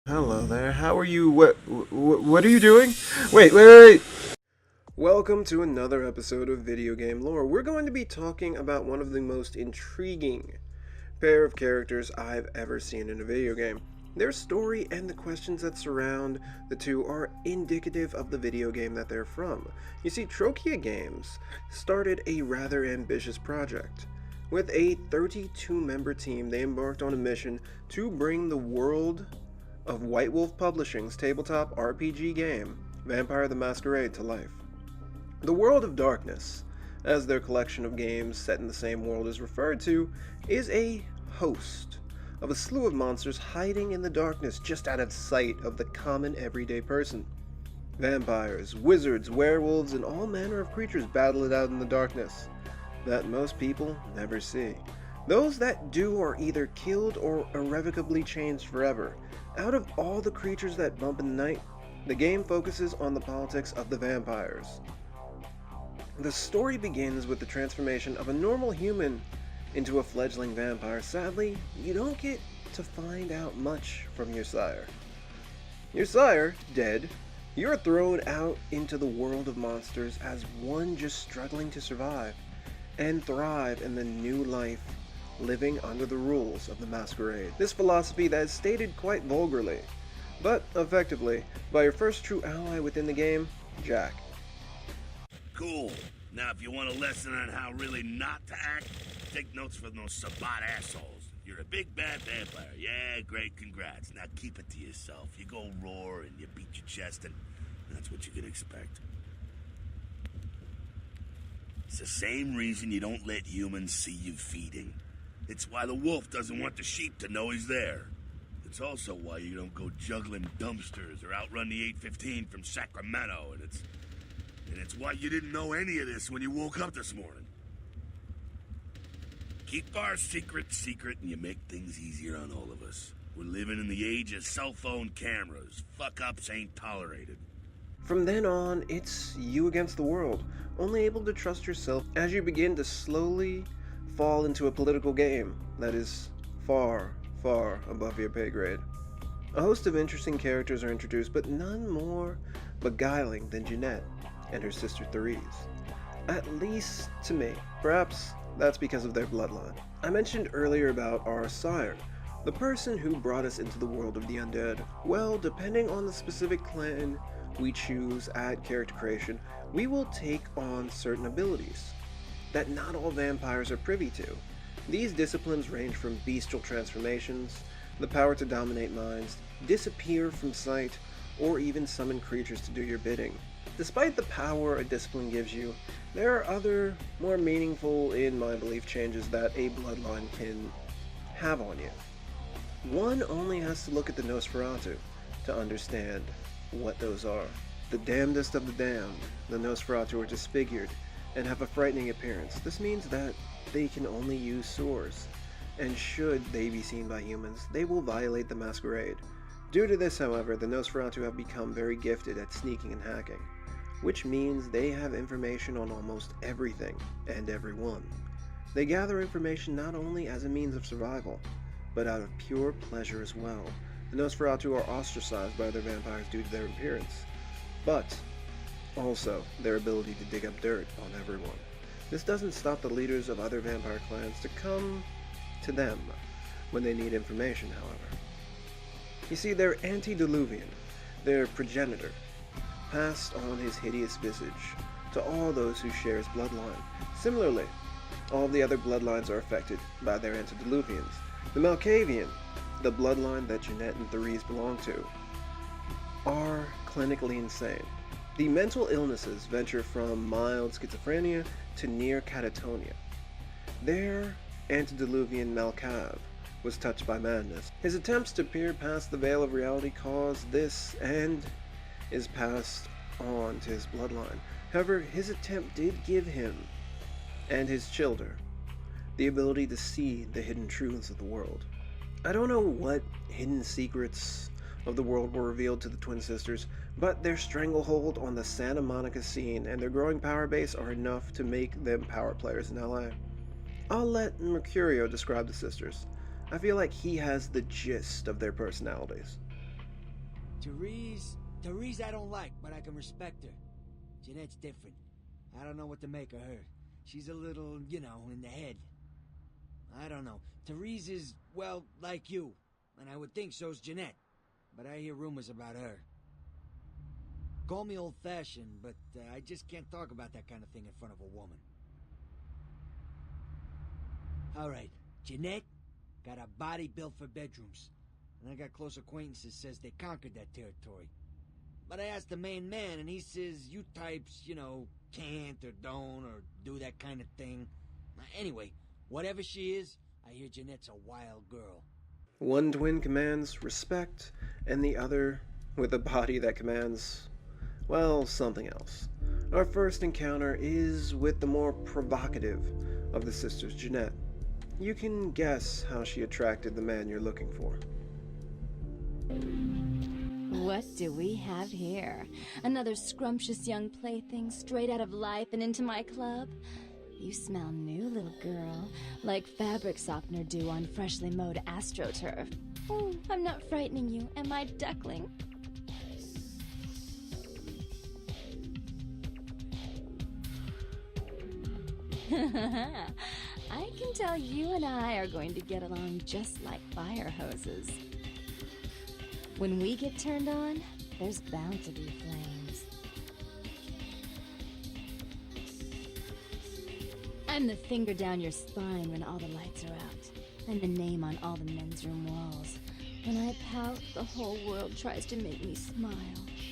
Hello there. How are you? What are you doing? Wait. Welcome to another episode of Video Game Lore. We're going to be talking about one of the most intriguing pair of characters I've ever seen in a video game. Their story and the questions that surround the two are indicative of the video game that they're from. You see, Trokia Games started a rather ambitious project. With a 32-member team, they embarked on a mission to bring the world of White Wolf Publishing's tabletop RPG game, Vampire the Masquerade, to life. The World of Darkness, as their collection of games set in the same world is referred to, is a host of a slew of monsters hiding in the darkness just out of sight of the common everyday person. Vampires, wizards, werewolves, and all manner of creatures battle it out in the darkness that most people never see. Those that do are either killed or irrevocably changed forever. Out of all the creatures that bump in the night, the game focuses on the politics of the vampires. The story begins with the transformation of a normal human into a fledgling vampire. Sadly, you don't get to find out much from your sire. Your sire, dead, you're thrown out into the world of monsters as one just struggling to survive and thrive in the new life living under the rules of the Masquerade. This philosophy that is stated quite vulgarly, but effectively, by your first true ally within the game, Jack. Cool. Now, if you want a lesson on how really not to act, take notes from those Sabat assholes. You're a big bad vampire. Yeah, great, congrats. Now keep it to yourself. You go roar and you beat your chest, and that's what you can expect. It's the same reason you don't let humans see you feeding. It's why the wolf doesn't want the sheep to know he's there. It's also why you don't go juggling dumpsters or outrun the 815 from Sacramento, and it's why you didn't know any of this when you woke up this morning. Keep our secret, and you make things easier on all of us. We're living in the age of cell phone cameras. Fuck-ups ain't tolerated. From then on, it's you against the world, only able to trust yourself as you begin to slowly fall into a political game that is far, far above your pay grade. A host of interesting characters are introduced, but none more beguiling than Jeanette and her sister Therese. At least to me. Perhaps that's because of their bloodline. I mentioned earlier about our sire, the person who brought us into the world of the undead. Well, depending on the specific clan we choose at character creation, we will take on certain abilities that not all vampires are privy to. These disciplines range from bestial transformations, the power to dominate minds, disappear from sight, or even summon creatures to do your bidding. Despite the power a discipline gives you, there are other, more meaningful, in my belief, changes that a bloodline can have on you. One only has to look at the Nosferatu to understand what those are. The damnedest of the damned, the Nosferatu, are disfigured and have a frightening appearance. This means that they can only use swords, and should they be seen by humans, they will violate the Masquerade. Due to this, however, the Nosferatu have become very gifted at sneaking and hacking, which means they have information on almost everything and everyone. They gather information not only as a means of survival, but out of pure pleasure as well. The Nosferatu are ostracized by other vampires due to their appearance, but also their ability to dig up dirt on everyone. This doesn't stop the leaders of other vampire clans to come to them when they need information, however. You see, they're antediluvian. Their progenitor passed on his hideous visage to all those who share his bloodline. Similarly, all of the other bloodlines are affected by their antediluvians. The Malkavian, the bloodline that Jeanette and Therese belong to, are clinically insane. The mental illnesses venture from mild schizophrenia to near catatonia. Their antediluvian Malkav was touched by madness. His attempts to peer past the veil of reality caused this and is passed on to his bloodline. However, his attempt did give him and his children the ability to see the hidden truths of the world. I don't know what hidden secrets of the world were revealed to the twin sisters, but their stranglehold on the Santa Monica scene and their growing power base are enough to make them power players in LA. I'll let Mercurio describe the sisters. I feel like he has the gist of their personalities. Therese I don't like, but I can respect her. Jeanette's different. I don't know what to make of her. She's a little, you know, in the head. I don't know. Therese is, well, like you. And I would think so's Jeanette. But I hear rumors about her. Call me old-fashioned, but I just can't talk about that kind of thing in front of a woman. Alright, Jeanette got a body built for bedrooms. And I got close acquaintances says they conquered that territory. But I asked the main man, and he says you types, you know, can't or don't or do that kind of thing. Anyway, whatever she is, I hear Jeanette's a wild girl. One twin commands respect, and the other with a body that commands, well, something else. Our first encounter is with the more provocative of the sisters, Jeanette. You can guess how she attracted the man you're looking for. What do we have here? Another scrumptious young plaything straight out of life and into my club? You smell new, little girl, like fabric softener dew on freshly mowed astroturf. Oh, I'm not frightening you, am I, duckling? I can tell you and I are going to get along just like fire hoses. When we get turned on, there's bound to be flames. I'm the finger down your spine when all the lights are out. I'm the name on all the men's room walls. When I pout, the whole world tries to make me smile.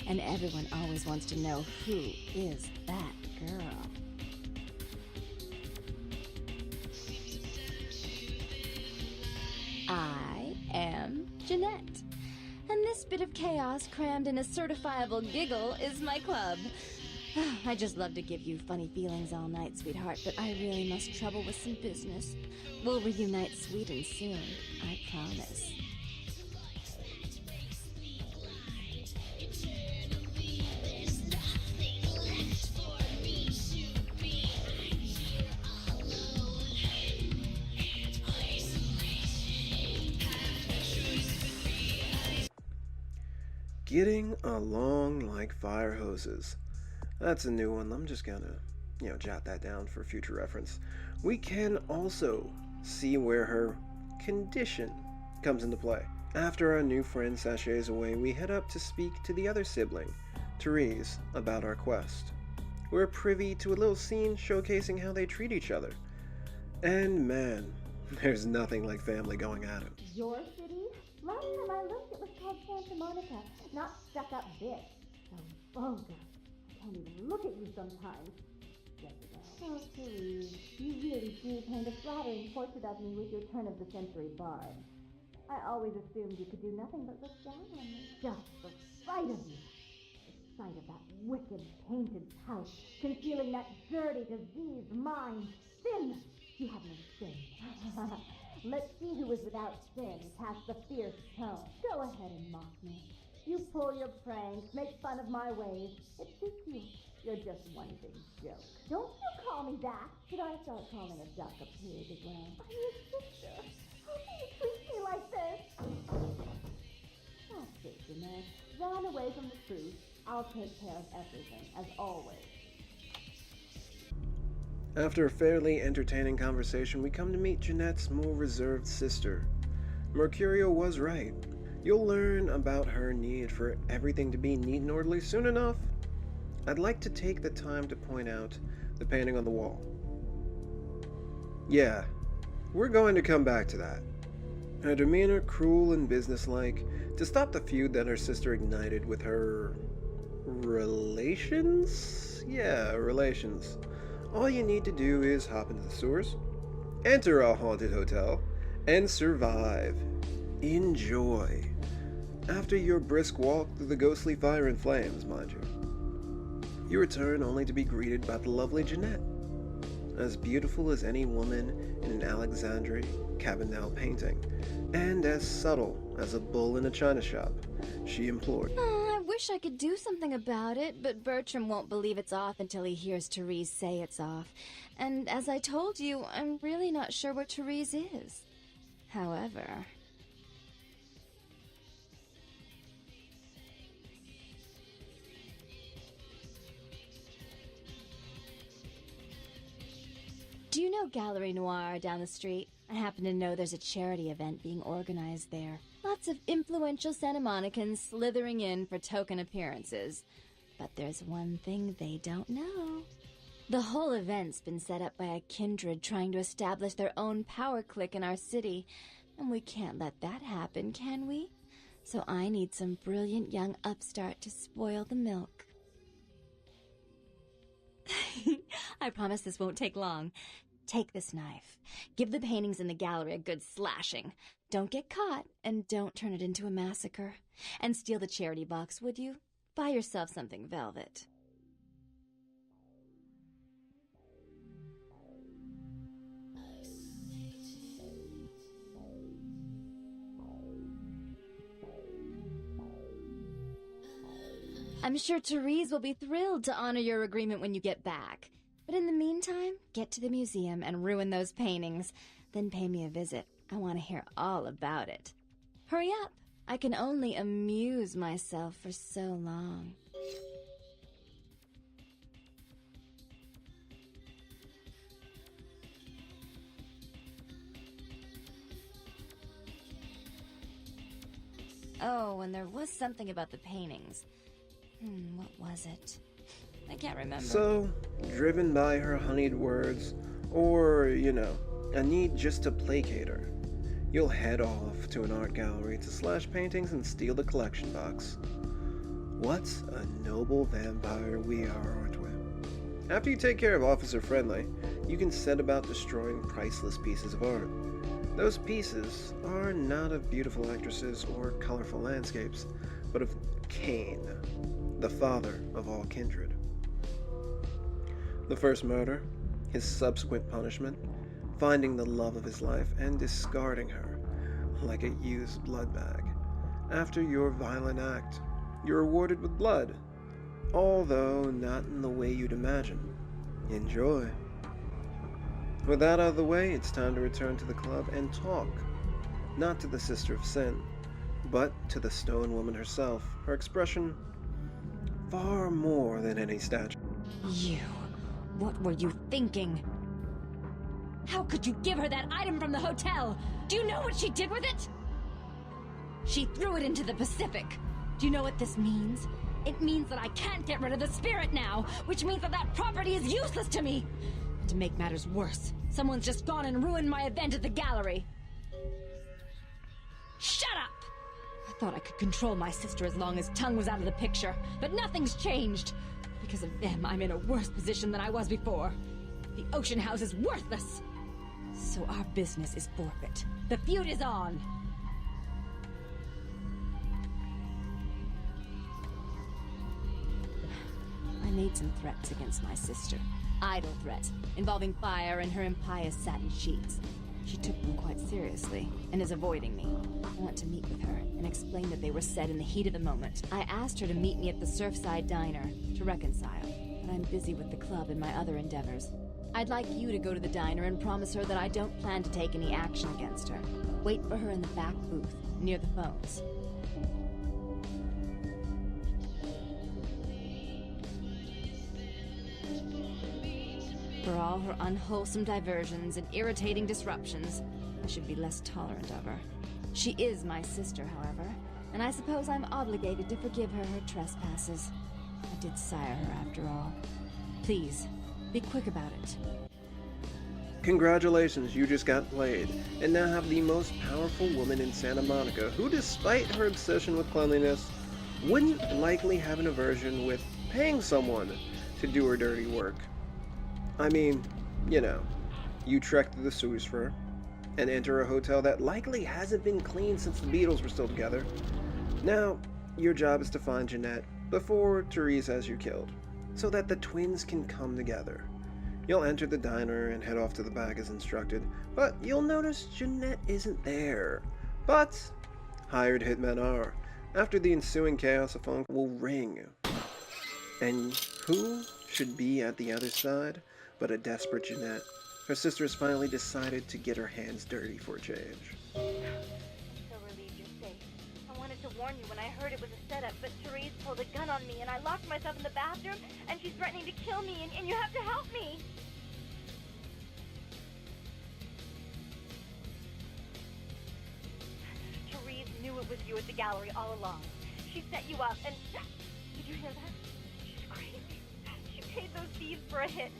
And everyone always wants to know who is that girl. I am Jeanette. And this bit of chaos crammed in a certifiable giggle is my club. I just love to give you funny feelings all night, sweetheart, but I really must trouble with some business. We'll reunite sweet and soon, I promise. Getting along like fire hoses. That's a new one. I'm just gonna, jot that down for future reference. We can also see where her condition comes into play. After our new friend sachets away, we head up to speak to the other sibling, Therese, about our quest. We're privy to a little scene showcasing how they treat each other. And man, there's nothing like family going at it. Your city? Last time I looked, it was called Santa Monica, not stuck-up bitch. So vulgar. I can't even look at you sometimes. Jezebel. Oh, Therese, you really do paint a flattering portrait of me with your turn-of-the-century barb. I always assumed you could do nothing but look down on me. Just the sight of you. The sight of that wicked, painted pout, concealing that dirty, diseased mind. Sin! You have no sin. Let's see who is without sin, cast the fierce tone. Go ahead and mock me. You pull your pranks, make fun of my ways. It suits you. You're just one big joke. Don't you call me that. Should I start calling a duck a pig as well? I'm your sister. How can you treat me like this? That's it, Jeanette. Run away from the truth. I'll take care of everything, as always. After a fairly entertaining conversation, we come to meet Jeanette's more reserved sister. Mercurial was right. You'll learn about her need for everything to be neat and orderly soon enough. I'd like to take the time to point out the painting on the wall. Yeah, we're going to come back to that. Her demeanor cruel and businesslike to stop the feud that her sister ignited with her relations? Yeah, relations. All you need to do is hop into the sewers, enter a haunted hotel, and survive. Enjoy. After your brisk walk through the ghostly fire and flames, mind you. You return only to be greeted by the lovely Jeanette. As beautiful as any woman in an Alexandre Cabinel painting, and as subtle as a bull in a china shop, she implored. I wish I could do something about it, but Bertram won't believe it's off until he hears Therese say it's off. And as I told you, I'm really not sure what Therese is. However... know Gallery Noir down the street. I happen to know there's a charity event being organized there. Lots of influential Santa Monicans slithering in for token appearances. But there's one thing they don't know. The whole event's been set up by a kindred trying to establish their own power clique in our city, and we can't let that happen, can we? So I need some brilliant young upstart to spoil the milk. I promise this won't take long. Take this knife. Give the paintings in the gallery a good slashing. Don't get caught, and don't turn it into a massacre. And steal the charity box, would you? Buy yourself something velvet. I'm sure Therese will be thrilled to honor your agreement when you get back. But in the meantime, get to the museum and ruin those paintings. Then pay me a visit. I want to hear all about it. Hurry up. I can only amuse myself for so long. Oh, and there was something about the paintings. What was it? I can't remember. So, driven by her honeyed words, or, a need just to placate her, you'll head off to an art gallery to slash paintings and steal the collection box. What a noble vampire we are, aren't we? After you take care of Officer Friendly, you can set about destroying priceless pieces of art. Those pieces are not of beautiful actresses or colorful landscapes, but of Cain, the father of all kindred. The first murder, his subsequent punishment, finding the love of his life and discarding her like a used blood bag. After your violent act, you're rewarded with blood, although not in the way you'd imagine. Enjoy. With that out of the way, it's time to return to the club and talk, not to the Sister of Sin, but to the stone woman herself, her expression far more than any statue. You. What were you thinking? How could you give her that item from the hotel? Do you know what she did with it? She threw it into the Pacific. Do you know what this means? It means that I can't get rid of the spirit now, which means that that property is useless to me. To make matters worse, someone's just gone and ruined my event at the gallery. Shut up! I thought I could control my sister as long as Tongue was out of the picture, but nothing's changed. Because of them, I'm in a worse position than I was before. The Ocean House is worthless. So our business is forfeit. The feud is on. I made some threats against my sister. Idle threats, involving fire and her impious satin sheets. She took them quite seriously, and is avoiding me. I want to meet with her, and explain that they were said in the heat of the moment. I asked her to meet me at the Surfside Diner, to reconcile, but I'm busy with the club and my other endeavors. I'd like you to go to the diner and promise her that I don't plan to take any action against her. Wait for her in the back booth, near the phones. For all her unwholesome diversions and irritating disruptions, I should be less tolerant of her. She is my sister, however, and I suppose I'm obligated to forgive her her trespasses. I did sire her after all. Please, be quick about it. Congratulations, you just got played, and now have the most powerful woman in Santa Monica, who, despite her obsession with cleanliness, wouldn't likely have an aversion with paying someone to do her dirty work. I mean, you trek through the sewers for her, and enter a hotel that likely hasn't been cleaned since the Beatles were still together. Now, your job is to find Jeanette before Therese has you killed, so that the twins can come together. You'll enter the diner and head off to the back as instructed, but you'll notice Jeanette isn't there. But hired hitmen are. After the ensuing chaos, a phone will ring. And who should be at the other side but a desperate Jeanette? Her sister has finally decided to get her hands dirty for a change. So relieved you're safe. I wanted to warn you when I heard it was a setup, but Therese pulled a gun on me and I locked myself in the bathroom and she's threatening to kill me and you have to help me. it was you at the gallery all along. She set you up and... Did you hear that? She's crazy. She paid those thieves for a hit.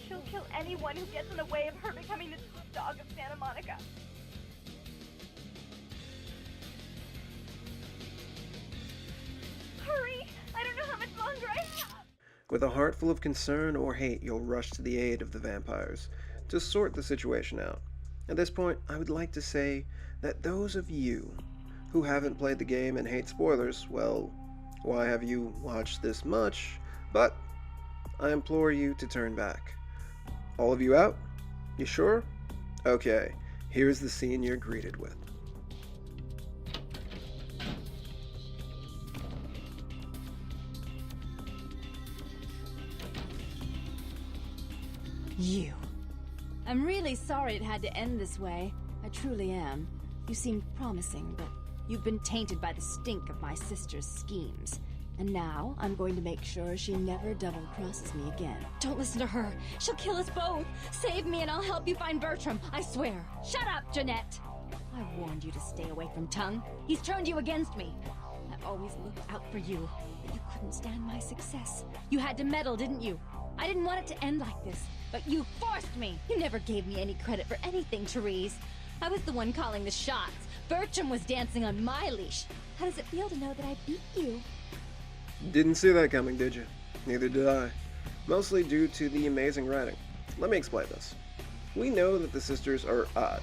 She'll kill anyone who gets in the way of her becoming the dog of Santa Monica. Hurry! I don't know how much longer I have! With a heart full of concern or hate, you'll rush to the aid of the vampires to sort the situation out. At this point, I would like to say that those of you who haven't played the game and hate spoilers, well, why have you watched this much? But I implore you to turn back. All of you out? You sure? Okay, here's the scene you're greeted with. You. I'm really sorry it had to end this way. I truly am. You seemed promising, but you've been tainted by the stink of my sister's schemes. And now, I'm going to make sure she never double-crosses me again. Don't listen to her. She'll kill us both. Save me and I'll help you find Bertram. I swear. Shut up, Jeanette. I warned you to stay away from Tongue. He's turned you against me. I've always looked out for you, but you couldn't stand my success. You had to meddle, didn't you? I didn't want it to end like this, but you forced me. You never gave me any credit for anything, Therese. I was the one calling the shots. Bertram was dancing on my leash. How does it feel to know that I beat you? Didn't see that coming, did you? Neither did I. Mostly due to the amazing writing. Let me explain this. We know that the sisters are odd.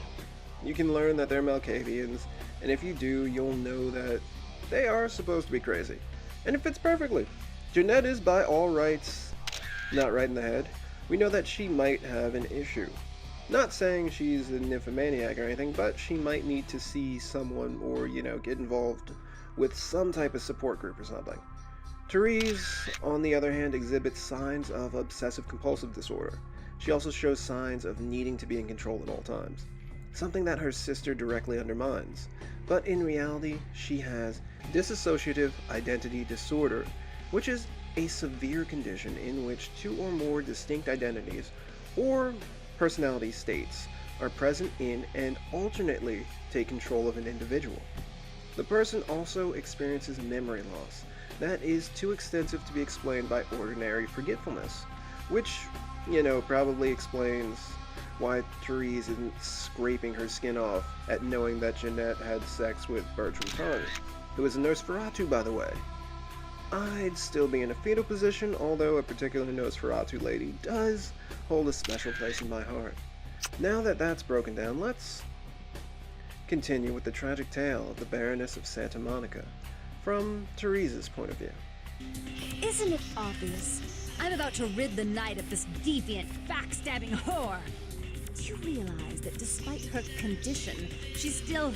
You can learn that they're Malkavians, and if you do, you'll know that they are supposed to be crazy. And it fits perfectly. Jeanette is by all rights not right in the head. We know that she might have an issue. Not saying she's a nymphomaniac or anything, but she might need to see someone or, get involved with some type of support group or something. Therese, on the other hand, exhibits signs of obsessive-compulsive disorder. She also shows signs of needing to be in control at all times, something that her sister directly undermines. But in reality, she has dissociative identity disorder, which is a severe condition in which two or more distinct identities or personality states are present in and alternately take control of an individual. The person also experiences memory loss that is too extensive to be explained by ordinary forgetfulness, which, probably explains why Therese isn't scraping her skin off at knowing that Jeanette had sex with Bertram Tongue, who is a Nosferatu, by the way. I'd still be in a fetal position, although a particular Nosferatu lady does hold a special place in my heart. Now that that's broken down, let's continue with the tragic tale of the Baroness of Santa Monica, from Therese's point of view. Isn't it obvious? I'm about to rid the night of this deviant, backstabbing whore. Do you realize that despite her condition, she still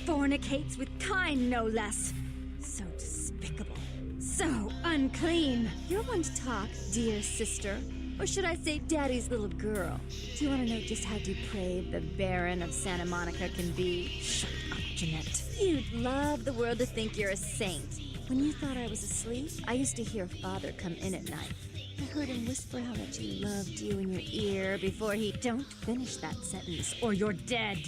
fornicates with kind, no less? So despicable. So unclean. You're one to talk, dear sister. Or should I say daddy's little girl? Do you want to know just how depraved the Baron of Santa Monica can be? Shut up, Jeanette. You'd love the world to think you're a saint. When you thought I was asleep, I used to hear Father come in at night. I heard him whisper how much he loved you in your ear before he... Don't finish that sentence, or you're dead.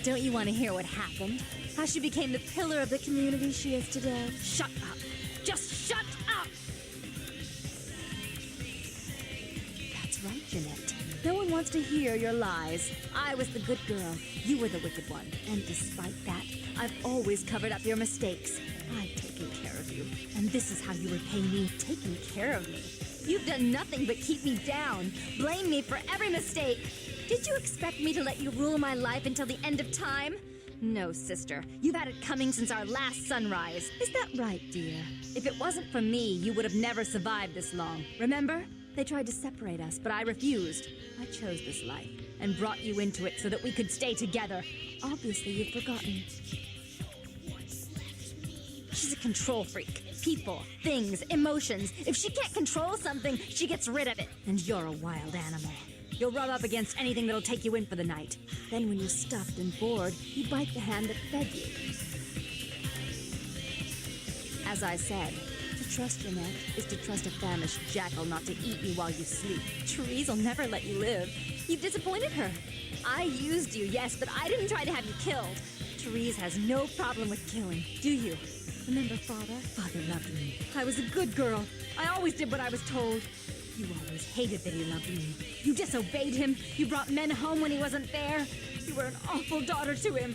Don't you want to hear what happened? How she became the pillar of the community she is today? Shut up. Just shut up! That's right, Jeanette. No one wants to hear your lies. I was the good girl. You were the wicked one. And despite that, I've always covered up your mistakes. I've taken care of you. And this is how you repay me, taking care of me. You've done nothing but keep me down. Blame me for every mistake. Did you expect me to let you rule my life until the end of time? No, sister. You've had it coming since our last sunrise. Is that right, dear? If it wasn't for me, you would have never survived this long. Remember? They tried to separate us, but I refused. I chose this life and brought you into it so that we could stay together. Obviously, you've forgotten. She's a control freak. People, things, emotions. If she can't control something, she gets rid of it. And you're a wild animal. You'll rub up against anything that'll take you in for the night. Then when you're stuffed and bored, you bite the hand that fed you. As I said, to trust Jeanette is to trust a famished jackal not to eat you while you sleep. Therese will never let you live. You've disappointed her. I used you, yes, but I didn't try to have you killed. Therese has no problem with killing, do you? Remember Father? Father loved me. I was a good girl. I always did what I was told. You always hated that he loved me. You disobeyed him. You brought men home when he wasn't there. You were an awful daughter to him.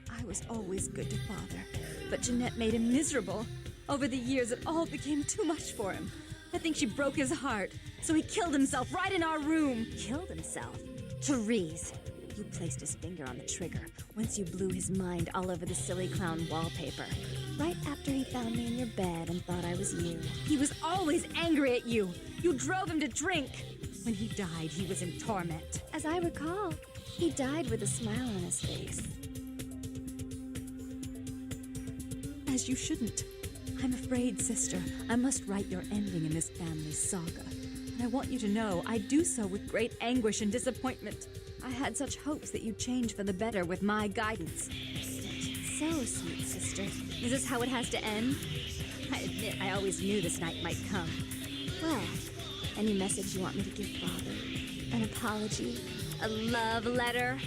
I was always good to Father, but Jeanette made him miserable. Over the years, it all became too much for him. I think she broke his heart, so he killed himself right in our room. Killed himself? Therese, you placed his finger on the trigger once you blew his mind all over the silly clown wallpaper. Right after he found me in your bed and thought I was you. He was always angry at you. You drove him to drink. When he died, he was in torment. As I recall, he died with a smile on his face. As you shouldn't. I'm afraid, sister, I must write your ending in this family's saga. And I want you to know I do so with great anguish and disappointment. I had such hopes that you'd change for the better with my guidance. So sweet, sister. Is this how it has to end? I admit I always knew this night might come. Well, any message you want me to give Father? An apology? A love letter?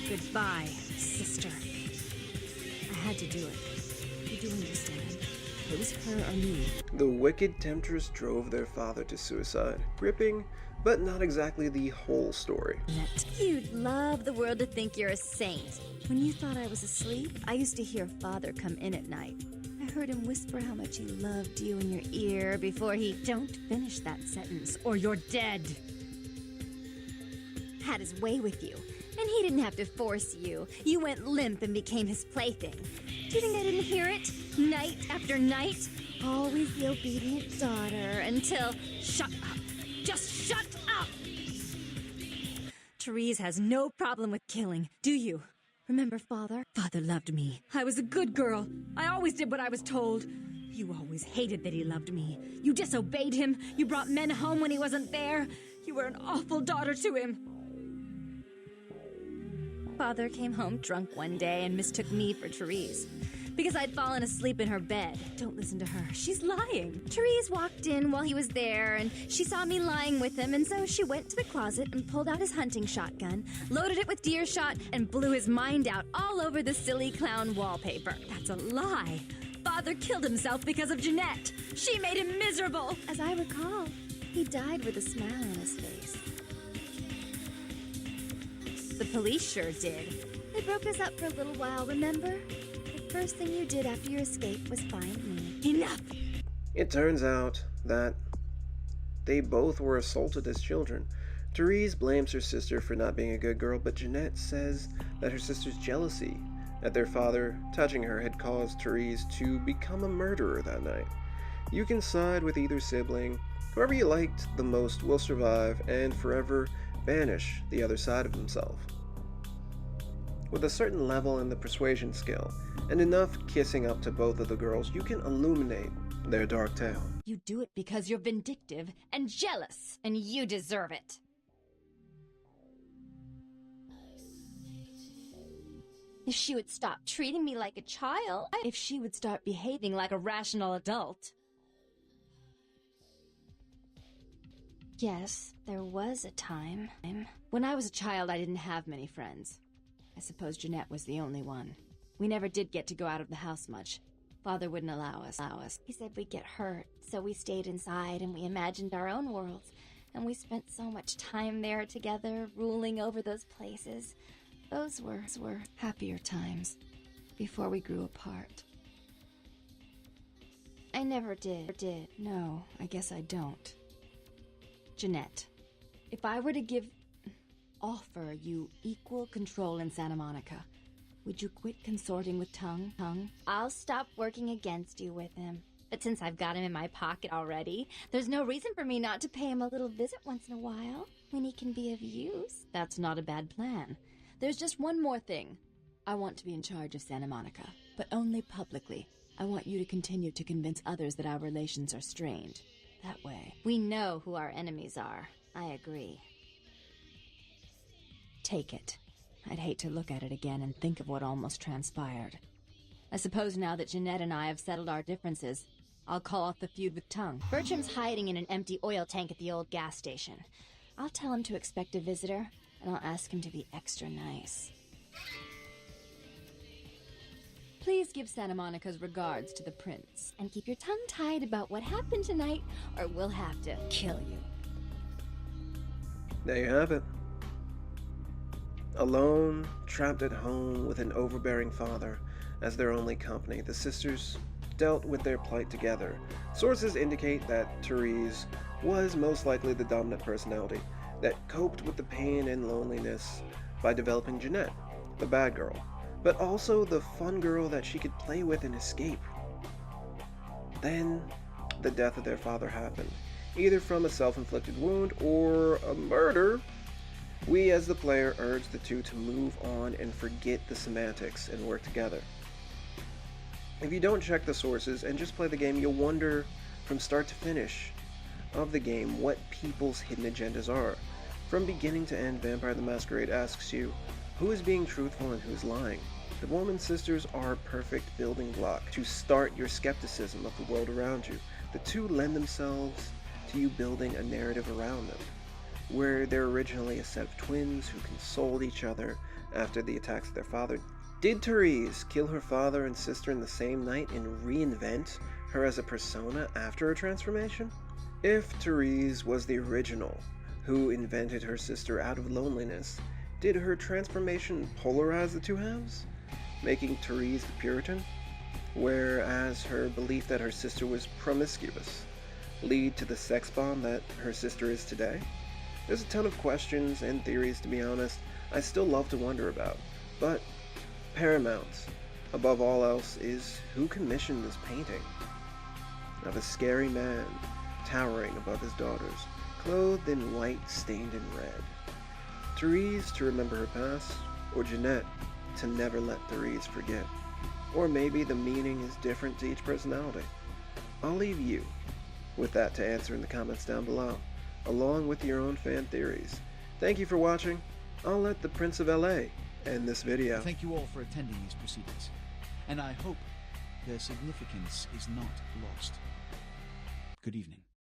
Goodbye, sister. I had to do it. You do understand. It was her or me. The wicked temptress drove their father to suicide. Gripping, but not exactly the whole story. You'd love the world to think you're a saint. When you thought I was asleep, I used to hear Father come in at night. I heard him whisper how much he loved you in your ear before he... Don't finish that sentence, or you're dead. Had his way with you. And he didn't have to force you. You went limp and became his plaything. Do you think I didn't hear it? Night after night? Always the obedient daughter until... Shut up. Just shut up! Therese has no problem with killing, do you? Remember Father? Father loved me. I was a good girl. I always did what I was told. You always hated that he loved me. You disobeyed him. You brought men home when he wasn't there. You were an awful daughter to him. Father came home drunk one day and mistook me for Therese. Because I'd fallen asleep in her bed. Don't listen to her. She's lying. Therese walked in while he was there, and she saw me lying with him, and so she went to the closet and pulled out his hunting shotgun, loaded it with deer shot, and blew his mind out all over the silly clown wallpaper. That's a lie. Father killed himself because of Jeanette. She made him miserable. As I recall, he died with a smile on his face. The police sure did. They broke us up for a little while, remember? The first thing you did after your escape was find me. Enough! It turns out that they both were assaulted as children. Therese blames her sister for not being a good girl, but Jeanette says that her sister's jealousy at their father touching her had caused Therese to become a murderer that night. You can side with either sibling. Whoever you liked the most will survive and forever banish the other side of himself. With a certain level in the persuasion skill, and enough kissing up to both of the girls, you can illuminate their dark tale. You do it because you're vindictive and jealous, and you deserve it. If she would stop treating me like a child, if she would start behaving like a rational adult. Yes, there was a time. When I was a child, I didn't have many friends. I suppose Jeanette was the only one. We never did get to go out of the house much. Father wouldn't allow us. He said we'd get hurt, so we stayed inside and we imagined our own worlds. And we spent so much time there together, ruling over those places. Those were happier times, before we grew apart. I never did. No, I guess I don't. Jeanette, if I were to offer you equal control in Santa Monica, would you quit consorting with Tongue? I'll stop working against you with him. But since I've got him in my pocket already, there's no reason for me not to pay him a little visit once in a while, when he can be of use. That's not a bad plan. There's just one more thing. I want to be in charge of Santa Monica, but only publicly. I want you to continue to convince others that our relations are strained. That way, we know who our enemies are. I agree. Take it. I'd hate to look at it again and think of what almost transpired. I suppose now that Jeanette and I have settled our differences, I'll call off the feud with Tongue. Bertram's hiding in an empty oil tank at the old gas station. I'll tell him to expect a visitor, and I'll ask him to be extra nice. Please give Santa Monica's regards to the prince, and keep your tongue tied about what happened tonight, or we'll have to kill you. There you have it. Alone, trapped at home with an overbearing father as their only company, the sisters dealt with their plight together. Sources indicate that Therese was most likely the dominant personality that coped with the pain and loneliness by developing Jeanette, the bad girl, but also the fun girl that she could play with and escape. Then, the death of their father happened, either from a self-inflicted wound or a murder. We as the player urge the two to move on and forget the semantics and work together. If you don't check the sources and just play the game, you'll wonder from start to finish of the game what people's hidden agendas are. From beginning to end, Vampire the Masquerade asks you, who is being truthful and who's lying? The Voerman sisters are a perfect building block to start your skepticism of the world around you. The two lend themselves to you building a narrative around them, where they're originally a set of twins who consoled each other after the attacks of their father. Did Therese kill her father and sister in the same night and reinvent her as a persona after her transformation? If Therese was the original who invented her sister out of loneliness, did her transformation polarize the two halves, making Therese the Puritan, whereas her belief that her sister was promiscuous lead to the sex bomb that her sister is today? There's a ton of questions and theories, to be honest, I still love to wonder about, but paramount, above all else, is who commissioned this painting of a scary man towering above his daughters, clothed in white stained in red. Therese to remember her past, or Jeanette to never let Therese forget. Or maybe the meaning is different to each personality. I'll leave you with that to answer in the comments down below, along with your own fan theories. Thank you for watching. I'll let the Prince of LA end this video. Thank you all for attending these proceedings, and I hope their significance is not lost. Good evening.